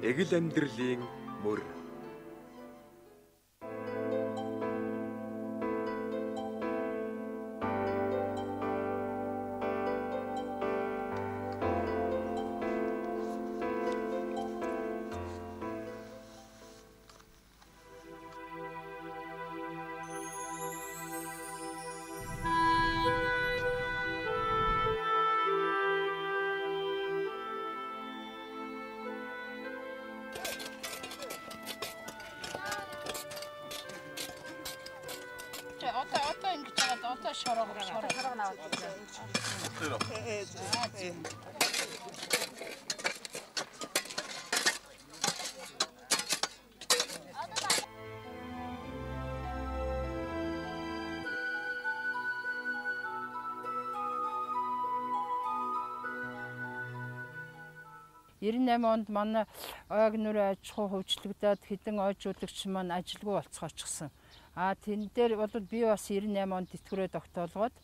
эгэл амьдралын мөр. Одоо ингэж байгаа одоо шороо наваад. онд манай ойг нүрэ аж ахуй хөгжлөгдөд хэдэн ойжуулагч маань ажилгүй болцгоочихсон. Тэн дээр бол би бас 98 онд тэтгэврээ тогтоолгоод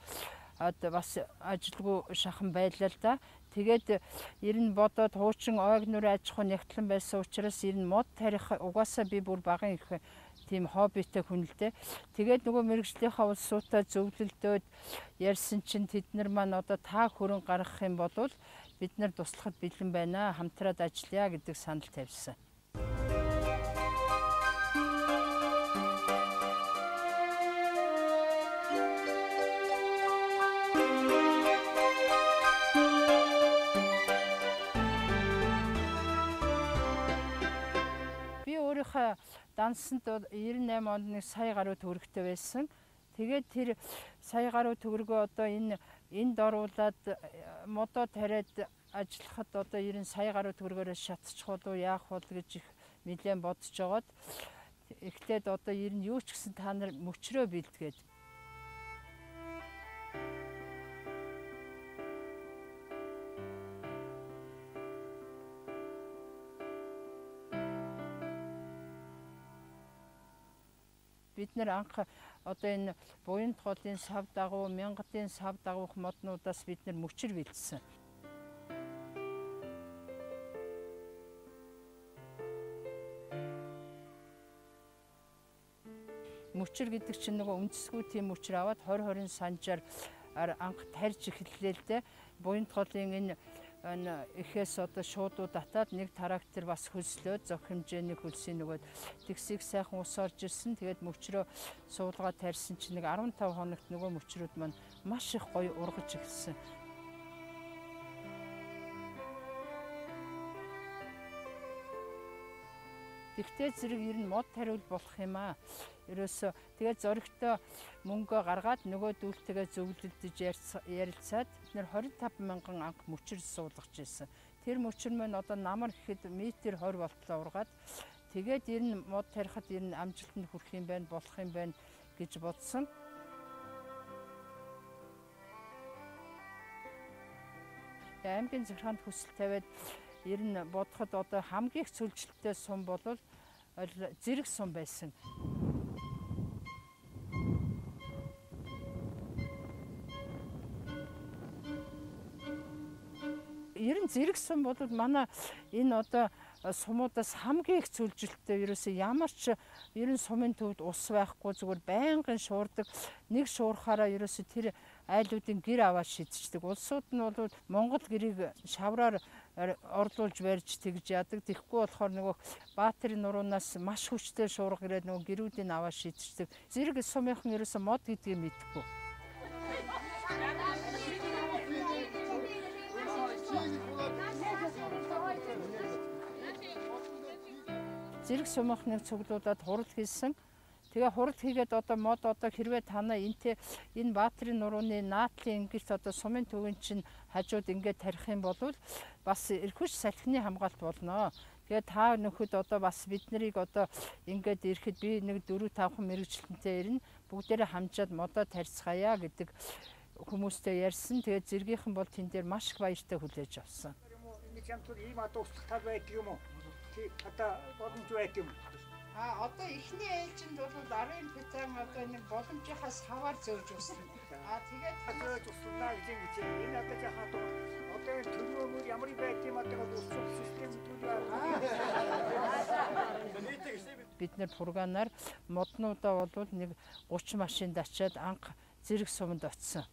бас ажилгүй шахан байлаа л да. Тэгээд ер нь бодоод хуучин ойг нүрэ аж ахуй нягтлан байсан учраас ер нь мод тарих угаасаа би бүр баган их тийм хоббитэй хүн л дээ. Тэгээд нөгөө мэрэгжлийнхаа улсуудаа зөвлөлдөөд ярьсан чинь тэд нар маань одоо та хөрөнгө гаргах юм бол бид нар туслахад бэлэн байна, хамтраад ажиллая гэдэг санал тавьсан. Би өөрийнхөө дансанд 98 онд нэг сая гаруй төгрөгтэй байсан. Тэгээд тэр сая гаруй төгрөгөө одоо энд оруулаад модоо тариад ажиллахад одоо 90 сая гаруй төгрөгөөр шатчих болов яах бол гэж их нэлээд бодож жагаад ихтэйд одоо 90 юу ч гэсэн та нар мөчрөө бэлдгээд бид нар анх одоо энэ буян тоолын сав дагуу, мянгатын сав дагуух моднуудаас бид нар мөчр бэлдсэн. Мөчр гэдэг чинь нөгөө үндэсгүй тийм мөчр аваад 20-20 санжаар анх тарьж эхэллээ л дээ. Буян тоолын энэ ихээс одоо шуудуу татаад нэг трактор бас хөлслөөд зөх хэмжээний хөлсийн нөгөөд тэгсийг сайхан ус орж ирсэн. Тэгээд мөчрөө суулгаа тарьсан чинь нэг 15 хоногт нөгөө мөчрүүд маань маш их гоё ургаж эхэлсэн. Тэгтээ зэрэг ер нь мод тариул болох юм аа. Ерөөсөө тэгээд зоригтой мөнгөө гаргаад нөгөө дүүлтэйгээ зөвлөлдөж ярилцаад бид нэр 25 мянган анх мөчр суулгаж ирсэн. Тэр мөчр маань одоо намар гэхэд метр 20 болтлоо ургаад тэгээд ер нь мод тарихад ер нь амжилтанд хүрэх юм байна, болох юм байна гэж бодсон. Аймгийн захиргаанд хүсэл тавиад ер нь бодоход одоо хамгийн их цөлжилттэй сум бол зэрэг сум байсан. Ер нь зэрэг сум бол манай энэ одоо сумуудаас хамгийн их цөлжилттэй ерөөсөө ямар ч ер нь сумын төвд ус байхгүй зүгээр байнгын шуурдаг. Нэг шуурхаараа ерөөсөө тэр айлуудын гэр аваад шидчихдэг. Улсууд нь бол Монгол гэрийг шавраар орлуулж барьж тэгж яадаг. Тэгэхгүй болохоор нөгөө Баатарын нуруунаас маш хүчтэй шуурга ирээд нөгөө гэрүүдийг аваад шидчихдэг. Зэрэг сумынхан ерөөсөө мод гэдгийг мэдэхгүй. Зэрэг сумынхныг цуглуулад хурал хийсэн. Тэгээ хурал хийгээд одоо мод одоо хэрвээ танаа энэ Баатарын нурууны наатлын ингэрт одоо сумын төвийн чинь хажууд ингээд тарих юм бол бас эрхвч салхины хамгаалт болно. Тэгээ та нөхөд одоо бас бид нарыг одоо ингээд ирэхэд би нэг 4-5 мэрэгчлэнтэй ирнэ. Бүгдээрээ хамжаад модоо тарьцгаая гэдэг хүмүүстэй ярьсан. Тэгээ зэргийнхэн бол тэн дээр маш их баяртай хүлээж авсан. Ийм одоо устгах тал байдаг юм уу? Одоо боломж байдаг юм. Одоо эхний ээлжинд бол арын бетон одоо нэг боломжийнхаас хаваар зөөж өснө. Тэгээд зөөж өснө гэж энэ одоо яхаа одоо төлөвөөр ямар байд юм одоо уусах систем төлөв. Бид нэр фурганаар моднуудаа бол нэг 30 машинд ачаад анх зэрэг суманд очисон.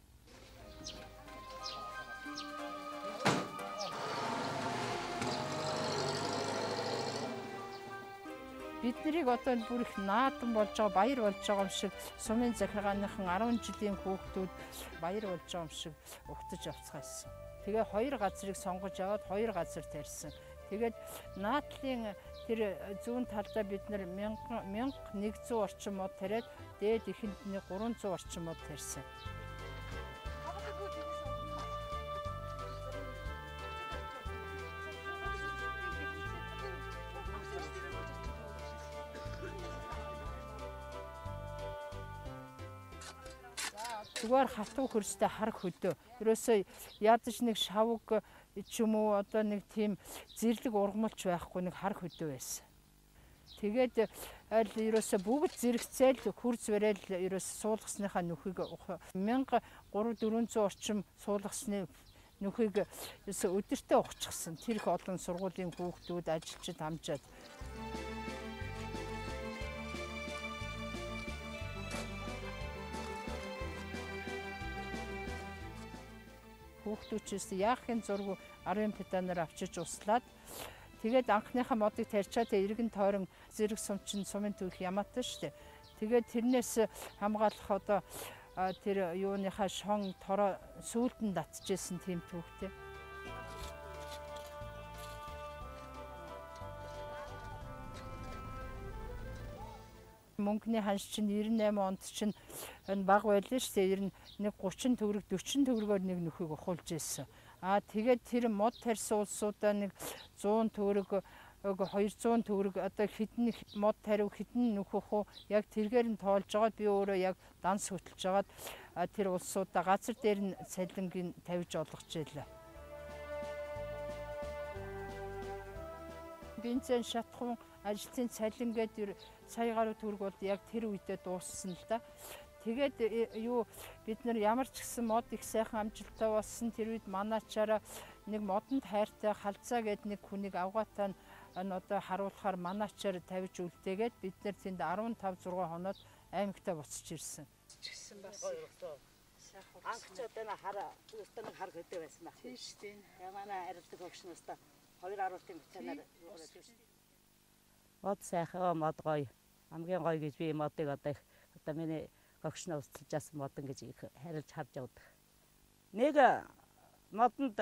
Биднийг одоо бүр их наадан болж байгаа, баяр болж байгаа юм шиг сумын захиргааныхан 10 жилийн хүүхдүүд баяр болж байгаа юм шиг угтаж авцгаасан. Тэгээ 2 газрыг сонгож аваад 2 газар тарьсан. Тэгээд наадлын тэр зүүн талдаа бид нэр 1100 орчим мод тариад дээд ихэнд нэг 300 орчим мод тарьсан. Зүгээр хатуу хөрстэй хар хөдөө. Ерөөсөө ядаж нэг шавг ч юм уу одоо нэг тийм зэрлэг ургамалч байхгүй нэг хар хөдөө байсан. Тэгээд аль ерөөсөө бүгд зэрэгцээл хурц барайл ерөөсөө суулгасныхаа нүхийг 1300-400 орчим суулгасны нүхийг ерөөсөө өдөртөө ухчихсан. Тэр их олон сургуулийн хүүхдүүд ажилчид хамжаад хүүхдүүчээс яахын зураг арын педанаар авчиж услаад тэгээд анхныхаа модыг тарьчаад эргэн тойрон зэрэг сумчин сумын түүх ямаатай штэ. Тэгээд тэрнээс хамгаалах одоо тэр юуныхаа шон тороо сүүлдэн татчихсэн тийм түүхтэй. Мөнгөний ханш чинь 98 онд чинь баг байлаа шүү дээ. Нэг 30 төгрөг 40 төгрөгөөр нэг нөхөйг ухуулж ийсэн. Тэгээд тэр мод тарьсан улсуудаа нэг 100 төгрөг 200 төгрөг одоо хэдэн мод тариу хэдэн нөхөх үү яг тэргээр нь тоолж байгаа. Би өөрөө яг данс хөтлж агаад тэр улсуудаа газар дээр нь цалингийн тавьж олгож ийлээ. Бензин шатхуун ажилтны цалин гэдэг сая гаруй төгрөг бол яг тэр үедээ дууссан л да. Тэгээд юу бид нар ямар ч гэсэн мод их сайхан амжилттай болсон. Тэр үед манаачаараа нэг модонд хайртай халзаа гэдэг нэг хүнийг авгаатаа одоо харуулахаар манаачаар тавьж үлдээгээд бид нар тэнд 15-6 хоноод аймагтаа буцаж ирсэн. Чигсэн бас. Анхч одоо нэг хар хөдөө байсан баг. Тийм шүү дээ. Манай арилдаг өгшнөөс та 2 аруултын бицанаар юураад шүү дээ. Мод сайхан мод гоё. Хамгийн гоё гэж би модыг одоо миний гогшноо усталж асан модон гэж их харилж харж явдаг. Нэг модонд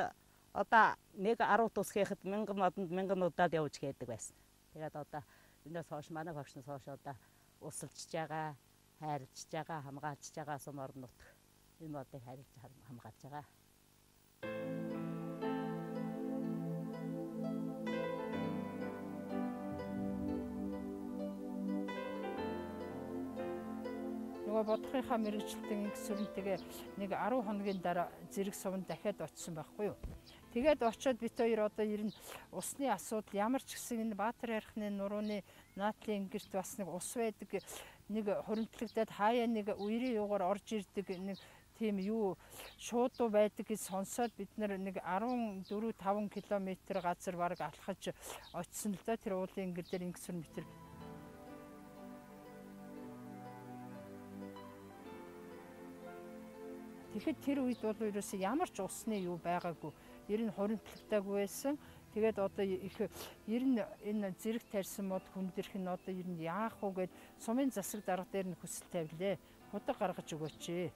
одоо нэг 10 тус хийхэд 1000 модонд 1000 удаад явж хийдэг байсан. Тэгээд одоо энэс хойш манай гогшноос хойш одоо усталж байгаа, хайрлж байгаа, хамгаалж байгаа сум орнууд энэ модыг хайрлж хамгаалж байгаа. Бодохынхаа мэрэгчлэлтэн ингэсүрэнтэйгээ нэг 10 хоногийн дараа зэрэг суванд дахиад очисон байхгүй юу. Тэгээд очиод бит хоёр одоо ер нь усны асуудал ямар ч гэсэн энэ Баатар ярихны нурууны наадлын гэрт бас нэг ус байдаг нэг хуримтлагдаад хаяа нэг үерийн юугаар орж ирдэг нэг тийм юу шуудуу байдаг гэж сонсоод бид нэг 14-5 км газар бараг алхаж очисон л да тэр уулын гэр дээр ингэсүр метр. Тэгэхэд тэр үед бол ерөөсөө ямар ч усны юу байгаагүй. Ер нь хуримтлагдаагүй байсан. Тэгээд одоо их ер нь энэ зэрэг тарьсан мод хүндэрх нь одоо ер нь яах вэ гэд сумын засаг дарга дээр нь хүсэл тавилаа. Худаг гаргаж өгөөч.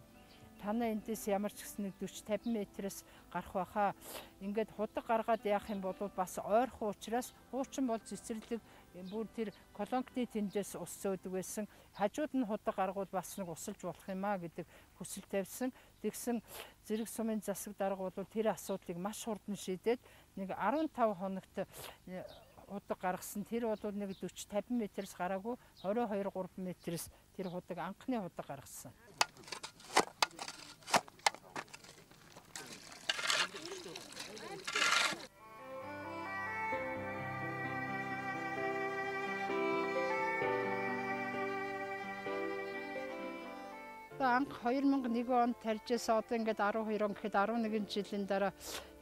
Танаа эндээс ямар ч гэсэн 40-50 метрээс гарах байхаа. Ингээд худаг гаргаад яах юм бол бас ойрхон учраас хуучин бол цэцэрлэг бүр тэр колонкны тэндээс ус зөөдөг байсан. Хажууд нь худаг гаргуул бас нэг усалж болох юм а гэдэг хүсэл тавьсан. Тэгсэн зэрэг сумын засаг дарга бол тэр асуудлыг маш хурдан шийдээд нэг 15 хоногт худаг гаргасан. Тэр бол нэг 40-50 метрээс гараагүй 22-3 метрээс тэр худаг анхны худаг гаргасан. Одоо анх 2001 онд тарьжсэн одоо ингээд 12 он гэхэд 11 жилийн дараа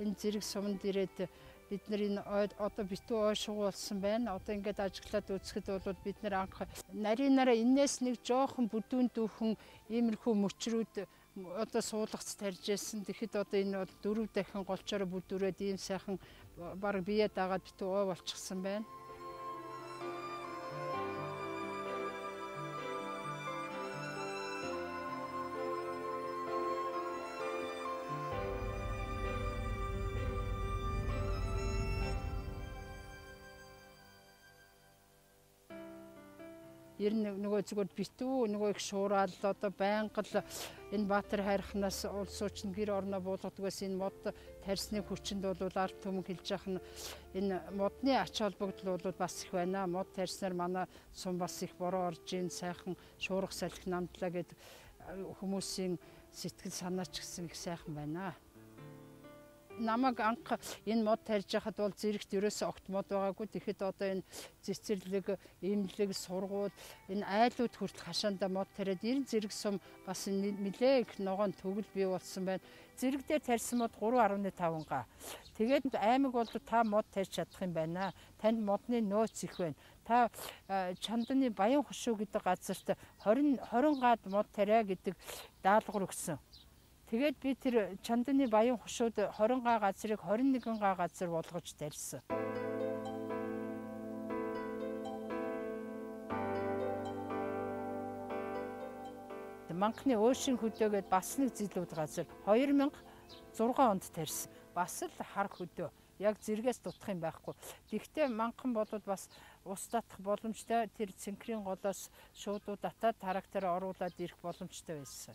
энэ зэрэг суманд ирээд бид нар энэ одоо битүү ойшгуу болсон байна. Одоо ингээд ажиглаад үзэхэд бол бид нар анх нарийнараа энээс нэг жоохон бүдүүн дүүхэн иймэрхүү мөчрүүд одоо суулгац тарьжсэн. Тэгэхэд одоо энэ 4 дахин голчороо бүдүүрээд ийм сайхан баг бие дагаад битүү ой болчихсон байна. Ер нь нөгөө зүгээр битүү нөгөө их шуурал одоо байнга л энэ Баатар хайрхнаас улс орчин гэр орноо буулгадаг байсан энэ мод тарьсны хүчинд бол ард түмэн хэлж яах нь энэ модны ач холбогдол бол бас их байна. Мод тарьснаар манай сум бас их бороо орж ийн сайхан шуурга салхи намтлаа гэд хүмүүсийн сэтгэл санаа ч гэсэн их сайхан байна. Намайг анх энэ мод тарьж байхад бол зэрэгт ерөөсөө огт мод байгаагүй. Тэгэхэд одоо энэ цэцэрлэг, эмнэлэг, сургууль, энэ айлууд хүртэл хашаандаа мод тариад 90 зэрэг сум бас нэлээ их ногоон төгөл бий болсон байна. Зэрэг дээр тарьсан мод 3.5 га. Тэгээд аймаг бол та мод тарьж чадах юм байна. Танд модны нөөц их байна. Та Чанданы Баян хушуу гэдэг газарт 20 гад мод тариа гэдэг даалгавар өгсөн. Тэгээд би тэр Чанданы Баян хушууд 20 га газрыг 21 га газар болгож тарьсан. Манхны Өшин хөдөөгээд бас нэг зилүүд газар 2006 онд тарьсан. Бас л хар хөдөө. Яг зэрэгээс дутах юм байхгүй. Гэхдээ манхан болоод бас ус татах боломжтой тэр цэнхрийн голоос шуудуу татаад трактороо оруулаад ирэх боломжтой байсан.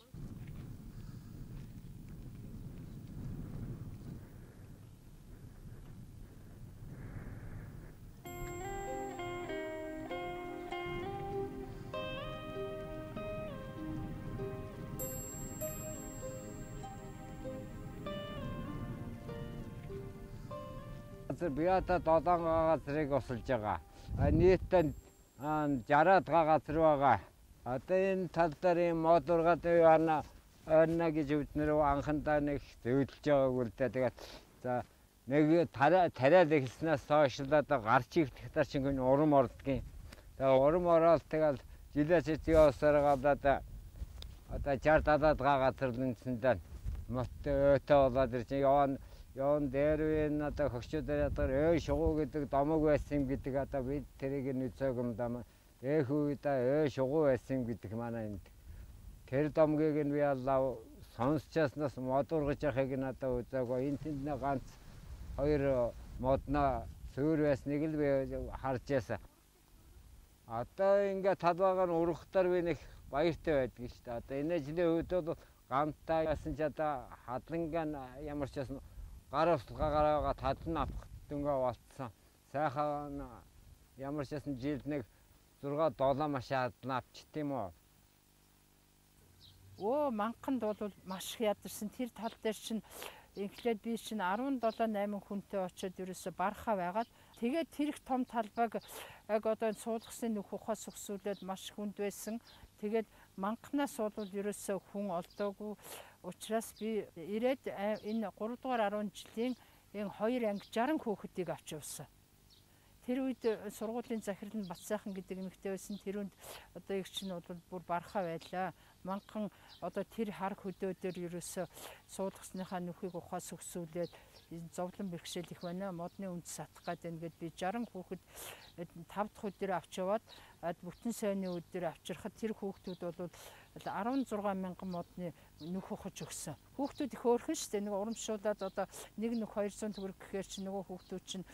Би одоо 7 газрыг усалж байгаа. Нийтдээ 60 газар байгаа. Одоо энэ тал дээр ийм мод ургаад ойрно гэж өвднөр анхандаа нэг зөвлөж байгааг л дээ. Тэгээд за нэг тариад эхэлснээс хойш л одоо гарч ирэх тахтар чинь урам ордгийн. Тэгээд урам ороод тэгэл жилээс явсаар гадаад одоо 60-70 газар нэнцэндээ моттой өтөө болоод ирж Яон дээр энэ одоо хөгчөдөр ядгаар шугуу гэдэг домог байсан гэдэг одоо бид тэрийг нүцээг юм даа. Эх үедээ шугуу байсан гэдэг манай энд. Тэр домгийг нь би аллаа сонсчааснаас мод ургаж яхахыг нь одоо үзээгүй. Энэ тэнд нэг ганц 2 модна суур байсныг л би харж яасан. Одоо ингээд талбайгаар ургахтаар би нэг баяртай байдаг шүү дээ. Одоо энэ жилийн үед бол гамтай яасан ч одоо хадлангийн ямар ч яасан гар устгаагаа тадлан авах дөнгөө болцсон. Сайхан ямар ч ясан жилд нэг 6-7 машин хадлан авчих тийм үү. Манханд бол маш их ядарсан. Тэр тал дээр чинь эхлээд би чинь 17-8 хүнтэй очиод ерөөсө бархаа байгаад тэгээд тэр их том талбайг яг одоо суулгасны нэг ухаас өксүүлээд маш хүнд байсан. Тэгээд манхнаас бол ерөөсө хүн олдоогүй. Учраас би ирээд энэ 3 дугаар 10 жилийн энэ 2 анги 60 хүүхэдийг авч явсан. Тэр үед сургуулийн захирал нь Батсайхан гэдэг эмэгтэй байсан. Тэр үнд одоо их чинь бол бүр бархаа байлаа. Манхан одоо тэр хар хөдөө дээр ерөөсө суулгасныхаа нүхийг ухаас өксүүлээд энэ зовлон бэрхшээл их байна. Модны үнд сатах гэдэг ингээд би 60 хүүхэд 5 дахь өдөр авч яваад бүтэн сайнны өдөр авчирхад тэр хүүхдүүд бол 16,000 модны нүх ухаж өгсөн. Хүүхдүүд их өөрхөн шүү дээ. Нэг урамшуулаад одоо нэг нүх 200 төгрөг гэхээр чи нөгөө хүүхдүүд чинь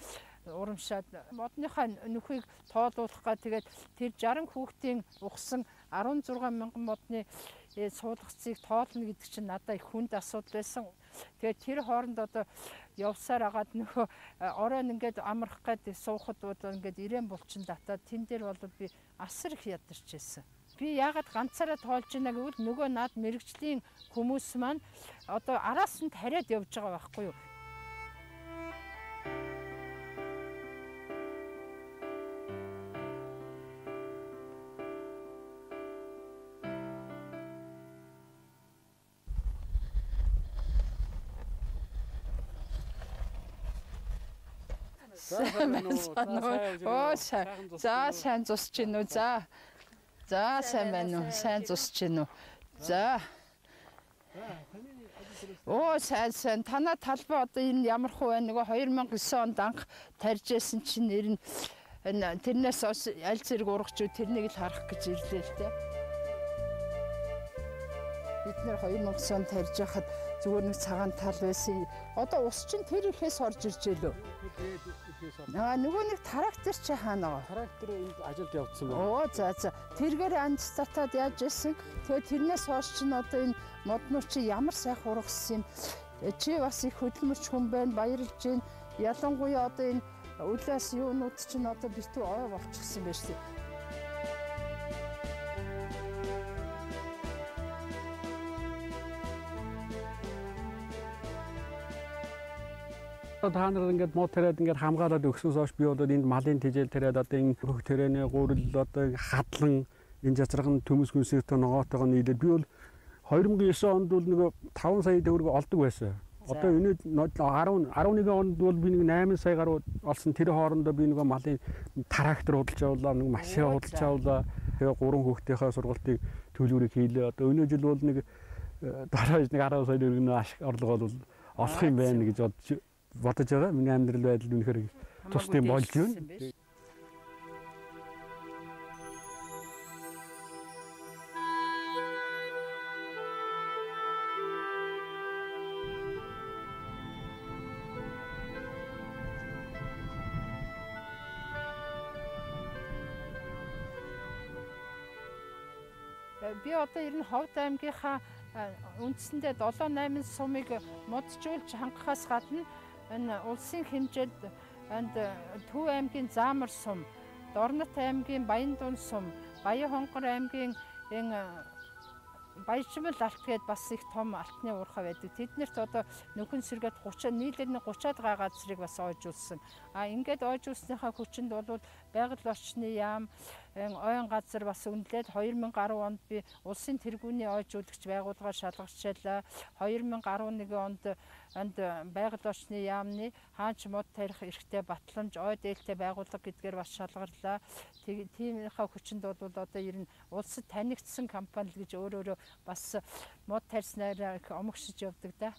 урамшаад модныхаа нүхийг тоолуулах га тэгээд тэр 60 хүүхдийн ухсан 16,000 модны суулгацыг тоолно гэдэг чинь надад их хүнд асуудал байсан. Тэгээд тэр хооронд одоо явсаар агаад нөхөө оройн ингээд амрах гээд суухад бол ингээд ирээн булчин татаад тэн дээр бол би асар их ядарч байсан. Би яагаад ганцаараа тоолж ийна гэвэл нөгөө наад мэрэгжлийн хүмүүс маань одоо араас нь тариад явж байгаа байхгүй юу? За сайн зусч гин үү. За. За сайн байна уу? Сайн зусч гин үү? За. Оо сайн танаа талбай одоо энэ ямар хуу байна нөгөө 2009 онд анх тарьж байсан чинь нэр нь тэрнээс аль зэрэг ургач үү тэрнийг л харах гэж ирлээ л дээ. Бид нэр 2009 онд тарьж байхад зүгээр нэг цагаан тал байсан. Одоо ус чинь тэр ихээс орж ирж байлөө. Нөгөө нэг трактор чи хаана байгаа? Трактор энд ажилд явцсан байна. Оо за. Тэргээр анцтатаад яаж байсан? Тэгээ тэрнээс хойш чинь одоо энэ моднууд чи ямар сайхан ургасан юм. Чи бас их хөдөлмөрч хүн байна, баярлж байна. Ялангуяа одоо энэ үлээс юунууд чинь одоо битүү ой болчихсон байж тээ. Та нар ингээд мод тариад ингээд хамгаалаад өгснөөс хойш би одоо энд малын тэжээл тариад одоо энэ хөх тэрэний гурил одоо хадлан энэ жацрагын төмөс хүнсэртэй ногоотойгоо нийлээд би бол 2009 онд бол нөгөө 5 сая төгрөг олдог байсан. Одоо энэ 11 онд бол би нэг 8 сая гаруй олсон. Тэр хоорондоо би нөгөө малын трактор худалж авлаа, нэг машин худалж авлаа. Тэгээ 3 хүүхдийнхээ сургалтыг төлбөрийг хийлээ. Одоо өнөө жил бол нэг дараа нэг 10 сая төгрөгийн ашиг орлого бол олох юм байна гэж бодож байгаа. Миний амьдрал байдал үнэхээр тусдын болж байна. Би одоо ер нь Ховд аймгийнхаа үндсэндээ 7-8 сумыг моджуулж хангахаас гадна энэ улсын хэмжээнд Төв аймгийн Заамар сум, Дорнот аймгийн Баяндун сум, Баян-Хонгор аймгийн энэ Баяжмал алт гээд бас их том алтны уурхай байдаг. Тэднэрт одоо нөхөн сэргээд 30 нийлээд 30-аад га газрыг бас ойжуулсан. Ингээд ойжуулсныхаа хүчинд бол байгаль орчны яам ойн газар бас үнэлээд 2010 онд би улсын тэргүүний ойжуулагч байгууллага шалгачаалаа. 2011 онд байгаль орчны яамны хаач мод тарих эрхтэй батламж ой дээлтэй байгууллага гэдгээр бас шалгарлаа. Тиймийнхаа хүчинд бол одоо ер нь улсад танигдсан компани л гэж өөрөө бас мод тарьснараа их омогшиж явдаг да.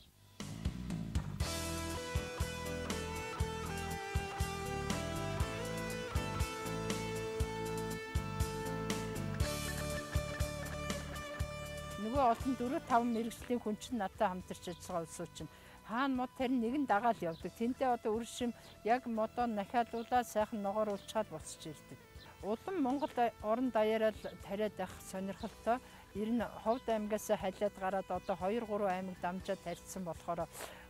Нөгөө олон 4-5 мэргэжлийн хүн чинь надад хамтарч ажиллагаа улсуу чинь хаана мод тарин нэгэн дагаал явдаг. Тэнтэй одоо үршим яг модоо нахиалуулаад сайхан ногоор уулчаад буцаж ирдэг. Улам Монгол орон даяараа тариад байх сонирхолтой. Ер нь Ховд аймгаас халиад гараад одоо 2-3 аймаг дамжаад тарьсан болохоор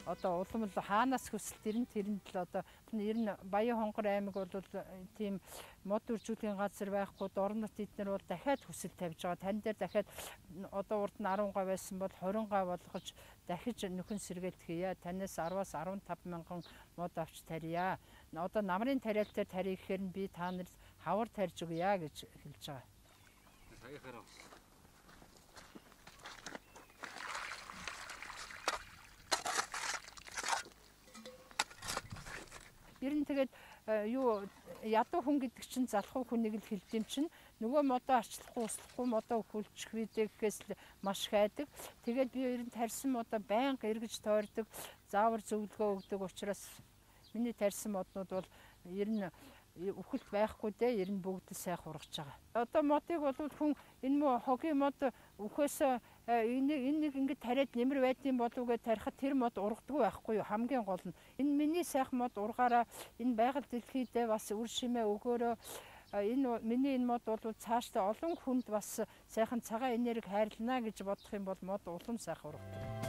одоо улам л хаанаас хүсэлт тэрэнд л одоо ер нь Баян-Хонгор аймаг бол тийм мод үржүүлгийн газар байхгүй Дорнот эднэр бол дахиад хүсэлт тавьж байгаа. Тань дээр дахиад одоо урд нь 10 га байсан бол 20 га болгож дахиж нөхөн сэргээд хийя. Танаас 10-аас 15 мянган мод авч тарья. Одоо намрын тариал дээр тарих гэхээр би та нарт хавар тарьж өгье гэж хэлж байгаа. Саяхаараа. Ер нь тэгээд юу ядуу хүн гэдэг чинь залхуу хүнийг л хэлдэм чинь нөгөө модоо арчлахгүй услахгүй модоо өхүүлчих вүдэ гэхээс л маш их айдаг. Тэгээд би ер нь тарьсан модоо байнга эргэж тойрдог, заавар зөвлөгөө өгдөг учраас миний тарьсан моднууд бол ер нь өхөлт байхгүй дээ. Ер нь бүгд сайхан ургаж байгаа. Одоо модыг бол хүн энэ хогийн мод үхээс энийг ингэж тариад нэмэр байдсан болов гэж тарихад тэр мод ургадаг байхгүй юу? Хамгийн гол нь энэ миний сайхан мод ургаараа энэ байгаль дэлхийдээ бас үр шимээ өгөөрөө миний энэ мод бол цаашдаа олон хүнд бас сайхан цагаан энерги хайрлана гэж бодох юм бол мод улам сайхан ургадаг.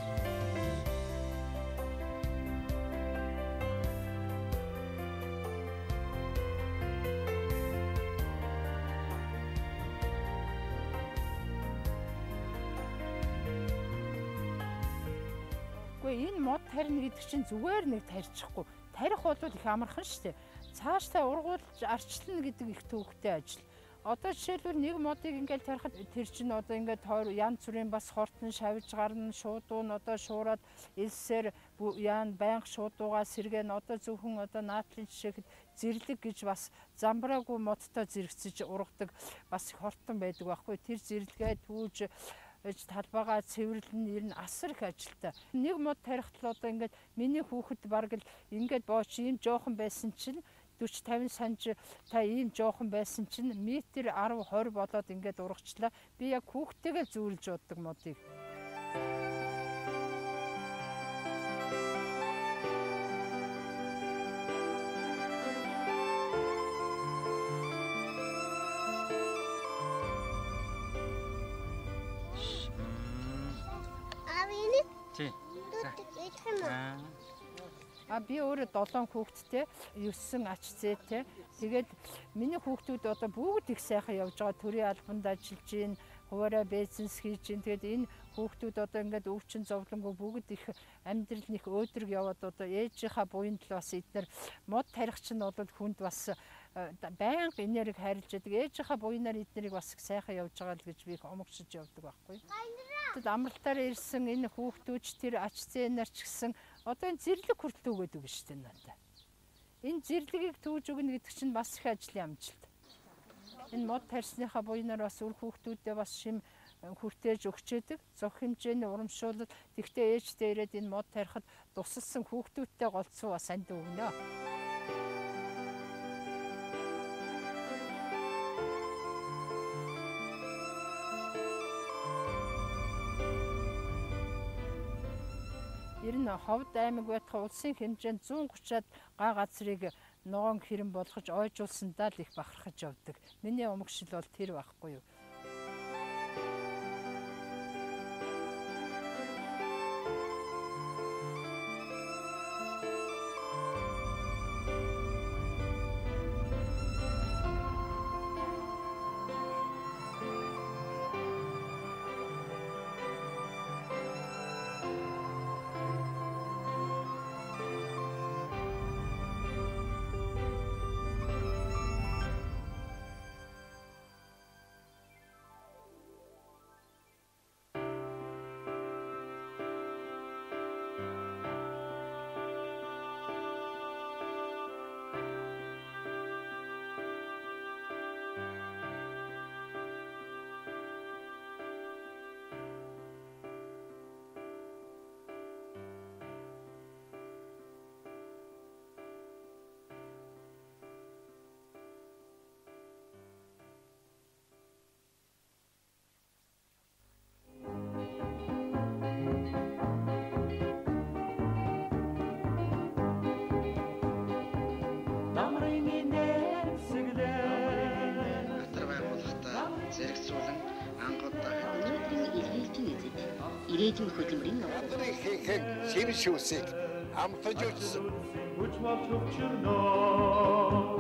Энэ мод тарина гэдэг чинь зүгээр нэг тарьчихгүй. Тарих бол их амархан шүү дээ. Цаашдаа ургуулж арчлана гэдэг их төвөгтэй ажил. Одоо жишээлбэл нэг модыг ингээл тарихад тэр чинь одоо ингээд янз бүрийн бас хортон шавж гарна, шуудуун одоо шуураад элсээр яан байнга шуудуугаа сэргэн одоо зөвхөн одоо наадлын жишээхэд зэрлэг гэж бас замбраагүй модтой зэрэгцэж ургадаг бас их хортон байдаг байхгүй. Тэр зэрлэгээ түүж талбайгаа цэвэрлэн ер нь асар их ажилтай. Нэг мод тарихтал одоо ингээд миний хүүхэд бараг л ингээд бооч ийм жоохон байсан чинь 40-50 санж та ийм жоохон байсан чинь метр 10-20 болоод ингээд урагчлаа. Би яг хүүхдтэйгээ зүүрлж уддаг модыг. Би өөрөө 7 хүүхэдтэй, 9 ач зээтэй. Тэгээд миний хүүхдүүд одоо бүгд их сайхан явж байгаа. Төрийн албанд ажиллаж гин, хуваараа бизнес хийж гин. Тэгээд энэ хүүхдүүд одоо ингээд өвчин зовлонгүй бүгд их амьдрал нэг өөдрөг яваад одоо ээжийнхаа буянд л бас эдгээр мод тарихч нь бол хүнд бас байнга энерги хайрлж яадаг. Ээжийнхаа буянаар эднэрийг бас их сайхан явж байгаа л гэж би их омогшиж явдаг байхгүй. Тэгэд амралтаар ирсэн энэ хүүхдүүд тэр ач зээнаар ч гэсэн одоо энэ зэрлэг хүртэл өгöd үг шүү дээ надад. Энэ зэрлэгийг төвж өгнө гэдэг чинь бас их ажлын амжилт. Энэ мод тарьсныхаа буянаар бас үр хүүхдүүдэд бас шим хүртээж өгчээдэг. Зөх хэмжээний урамшуулал. Тэгтээ ээжтэй ирээд энэ мод тарихад тусалсан хүүхдүүдтэй голцоо бас санд өгнө. Ер нь Ховд аймаг байтугай улсын хэмжээнд 130-аад га газрыг ногоон хэрэм болгож ойжуулсандаа л их бахархаж явдаг. Миний омогшил бол тэр байхгүй юу. Зэрэгцүүлэн ангуудаа хөдөлгөөний илэрхийлжин эзэд ирээдүйн хөдөлмөрийн Өнөөдрийн хийхэд сэм шүүсийг амтаж үзсэн. Which was of you know,